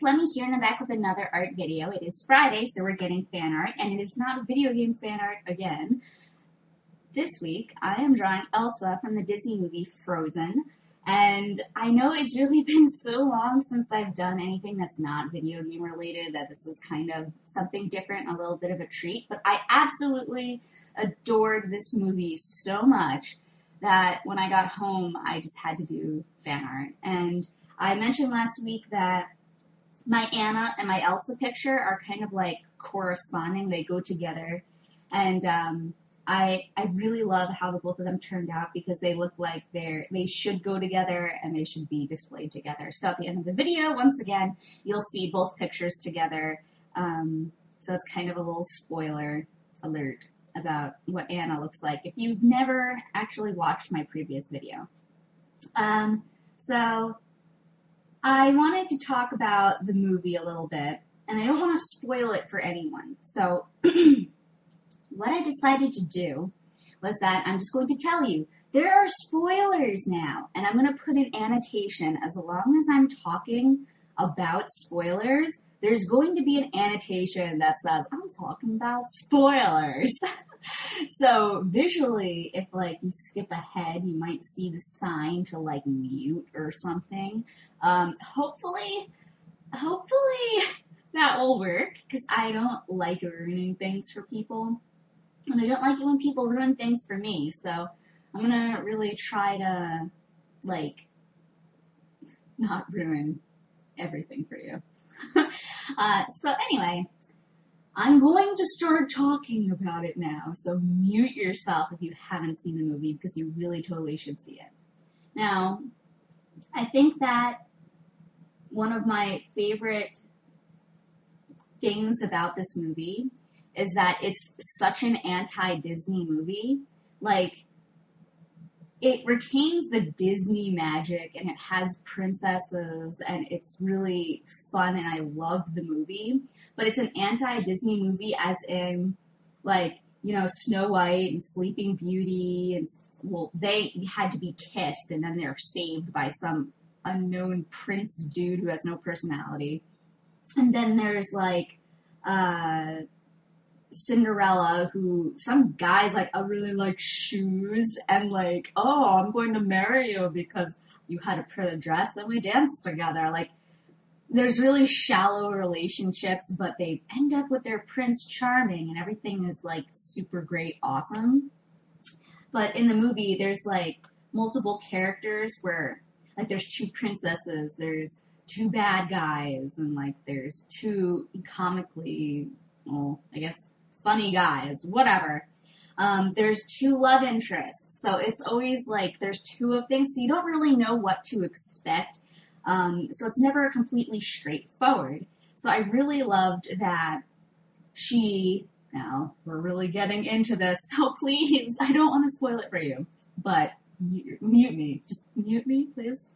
Lemmy here, and I'm back with another art video. It is Friday, so we're getting fan art, and it is not video game fan art again. This week, I am drawing Elsa from the Disney movie Frozen, and I know it's really been so long since I've done anything that's not video game related that this is kind of something different, a little bit of a treat, but I absolutely adored this movie so much that when I got home, I just had to do fan art. And I mentioned last week that my Anna and my Elsa picture are kind of like corresponding. They go together. And I really love how the both of them turned out because they look like they should go together and they should be displayed together. So at the end of the video, once again, you'll see both pictures together. So it's kind of a little spoiler alert about what Anna looks like if you've never actually watched my previous video. So I wanted to talk about the movie a little bit, and I don't want to spoil it for anyone. So what I decided to do was that I'm just going to tell you, there are spoilers now, and I'm going to put an annotation. As long as I'm talking about spoilers, there's going to be an annotation that says, I'm talking about spoilers. So visually, if like you skip ahead, you might see the sign to like mute or something. Hopefully that will work because I don't like ruining things for people. And I don't like it when people ruin things for me. So I'm going to really try to like not ruin everything for you. So anyway, I'm going to start talking about it now, so mute yourself if you haven't seen the movie because you really totally should see it. Now, I think that one of my favorite things about this movie is that it's such an anti-Disney movie. Like, it retains the Disney magic, and it has princesses, and it's really fun, and I love the movie. But it's an anti-Disney movie as in, like, you know, Snow White and Sleeping Beauty, and, well, they had to be kissed, and then they're saved by some unknown prince dude who has no personality. And then there's, like, Cinderella, who some guys like, I really like shoes, and like, oh, I'm going to marry you because you had a pretty dress and we danced together. Like, there's really shallow relationships, but they end up with their Prince Charming and everything is like super great, awesome. But in the movie, there's like multiple characters where like there's two princesses, there's two bad guys, and like there's two comically, well, I guess funny guys, whatever. There's two love interests, so it's always like there's two of things, so you don't really know what to expect. So it's never completely straightforward. So I really loved that now we're really getting into this, so please, I don't want to spoil it for you, but mute me. Just mute me, please.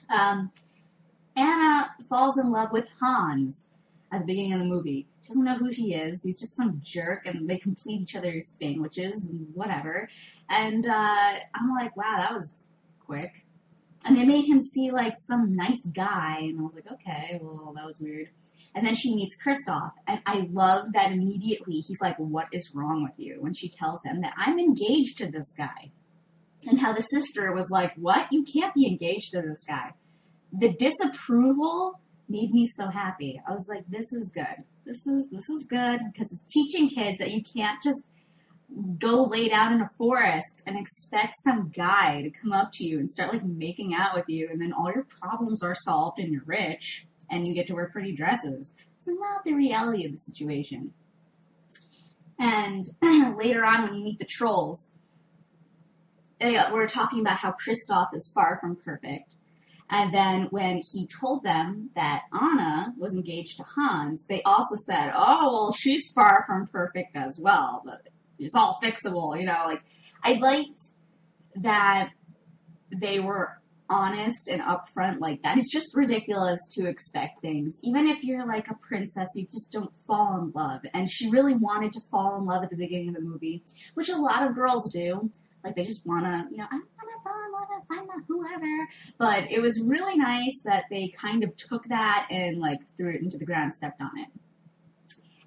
Anna falls in love with Hans at the beginning of the movie. She doesn't know who he is. He's just some jerk, and they complete each other's sandwiches and whatever. And I'm like, wow, that was quick. And they made him see like some nice guy, and I was like, okay, well, that was weird. And then she meets Kristoff, and I love that immediately he's like, what is wrong with you? When she tells him that I'm engaged to this guy. And how the sister was like, what? You can't be engaged to this guy. The disapproval made me so happy. I was like, this is good. This is good because it's teaching kids that you can't just go lay down in a forest and expect some guy to come up to you and start like making out with you, and then all your problems are solved and you're rich and you get to wear pretty dresses. It's not the reality of the situation. And later on when you meet the trolls, we're talking about how Kristoff is far from perfect. And then when he told them that Anna was engaged to Hans, they also said, oh, well, she's far from perfect as well, but it's all fixable, you know. Like, I liked that they were honest and upfront like that. It's just ridiculous to expect things. Even if you're like a princess, you just don't fall in love. And she really wanted to fall in love at the beginning of the movie, which a lot of girls do. Like, they just want to, you know, I want to oh, I want to find my whoever. But it was really nice that they kind of took that and like threw it into the ground, stepped on it.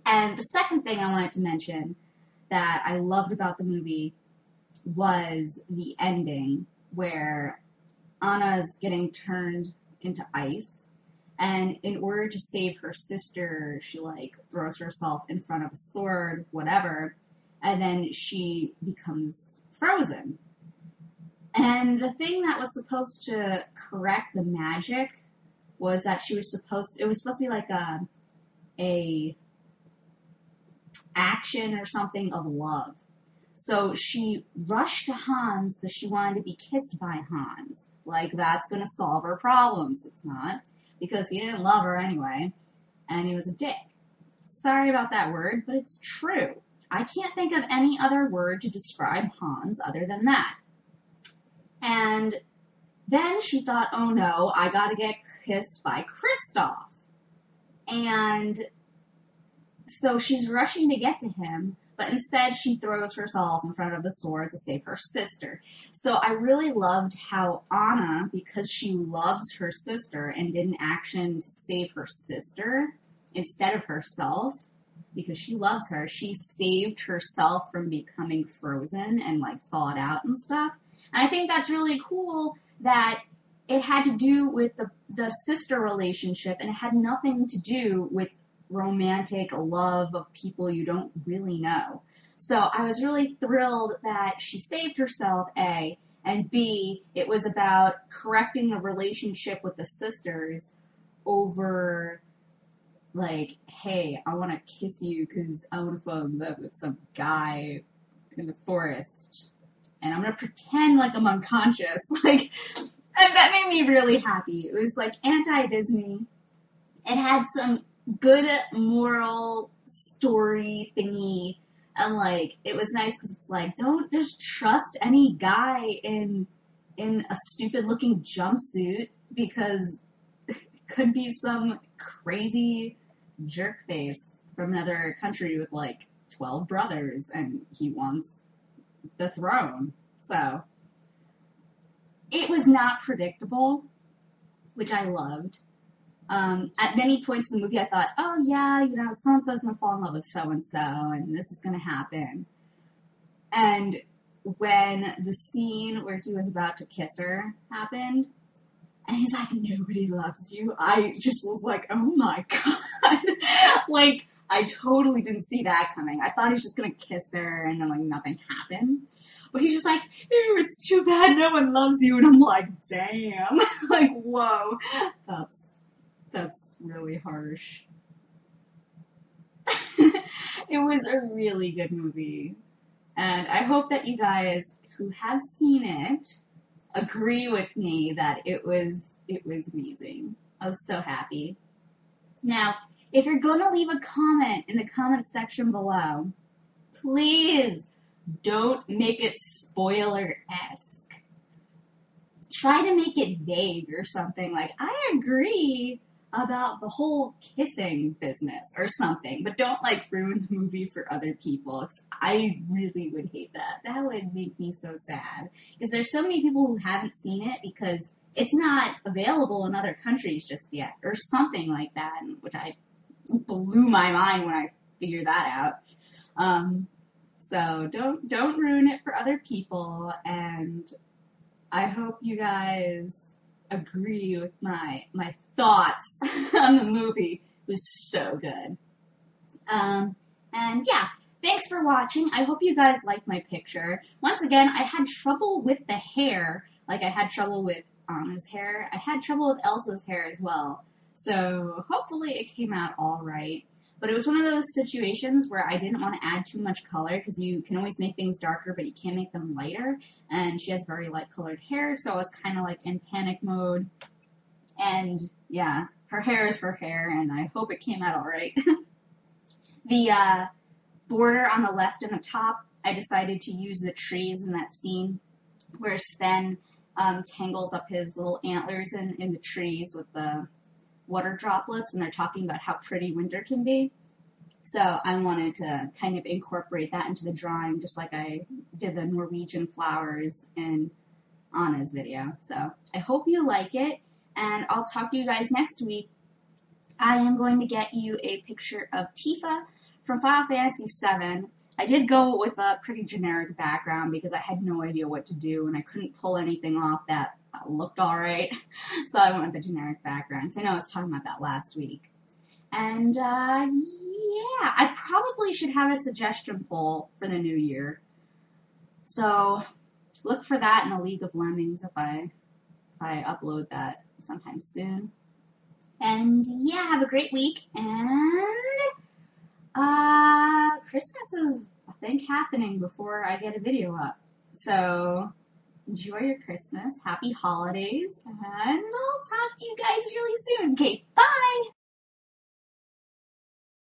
And the second thing I wanted to mention that I loved about the movie was the ending where Anna's getting turned into ice. And in order to save her sister, she like throws herself in front of a sword, whatever, and then she becomes frozen. And the thing that was supposed to correct the magic was that it was supposed to be like a action or something of love. So she rushed to Hans because she wanted to be kissed by Hans. Like, that's going to solve her problems. It's not, because he didn't love her anyway, and he was a dick. Sorry about that word, but it's true. I can't think of any other word to describe Hans other than that. And then she thought, oh no, I gotta get kissed by Kristoff. And so she's rushing to get to him, but instead she throws herself in front of the sword to save her sister. So I really loved how Anna, because she loves her sister and did an action to save her sister instead of herself, because she loves her, she saved herself from becoming frozen and like thawed out and stuff. And I think that's really cool that it had to do with the sister relationship, and it had nothing to do with romantic love of people you don't really know. So I was really thrilled that she saved herself, A, and B, it was about correcting the relationship with the sisters over, like, hey, I want to kiss you because I want to fall in love with some guy in the forest, and I'm going to pretend like I'm unconscious. Like, and that made me really happy. It was, like, anti-Disney. It had some good moral story thingy, and like it was nice because it's like, don't just trust any guy in a stupid looking jumpsuit, because it could be some crazy jerk face from another country with like 12 brothers and he wants the throne. So it was not predictable, which I loved. At many points in the movie, I thought, oh, yeah, you know, so-and-so's going to fall in love with so-and-so, and this is going to happen. And when the scene where he was about to kiss her happened, and he's like, nobody loves you, I just was like, oh, my God. Like, I totally didn't see that coming. I thought he was just going to kiss her, and then, like, nothing happened. But he's just like, ew, it's too bad no one loves you. And I'm like, damn. Like, whoa. That's really harsh. It was a really good movie. And I hope that you guys who have seen it agree with me that it was amazing. I was so happy. Now, if you're going to leave a comment in the comment section below, please don't make it spoiler-esque. Try to make it vague or something like, I agree about the whole kissing business or something, but don't like ruin the movie for other people, because I really would hate that. That would make me so sad, because there's so many people who haven't seen it because it's not available in other countries just yet or something like that, which I blew my mind when I figured that out. So don't ruin it for other people, and I hope you guys agree with my thoughts on the movie. It was so good. And yeah, thanks for watching. I hope you guys liked my picture. Once again, I had trouble with the hair. Like, I had trouble with Anna's hair. I had trouble with Elsa's hair as well. So hopefully it came out all right. But it was one of those situations where I didn't want to add too much color, because you can always make things darker, but you can't make them lighter. And she has very light colored hair, so I was kind of like in panic mode. And yeah, her hair is her hair, and I hope it came out all right. The border on the left and the top, I decided to use the trees in that scene where Sven tangles up his little antlers in the trees with the water droplets when they're talking about how pretty winter can be. So I wanted to kind of incorporate that into the drawing, just like I did the Norwegian flowers in Anna's video. So I hope you like it, and I'll talk to you guys next week. I am going to get you a picture of Tifa from Final Fantasy VII. I did go with a pretty generic background because I had no idea what to do and I couldn't pull anything off that looked alright. So I went with the generic background. So I know I was talking about that last week. And yeah, I probably should have a suggestion poll for the new year. So look for that in a League of Lemmings if I upload that sometime soon. And yeah, have a great week. And Christmas is, I think, happening before I get a video up. So enjoy your Christmas. Happy holidays. And I'll talk to you guys really soon. Okay, bye!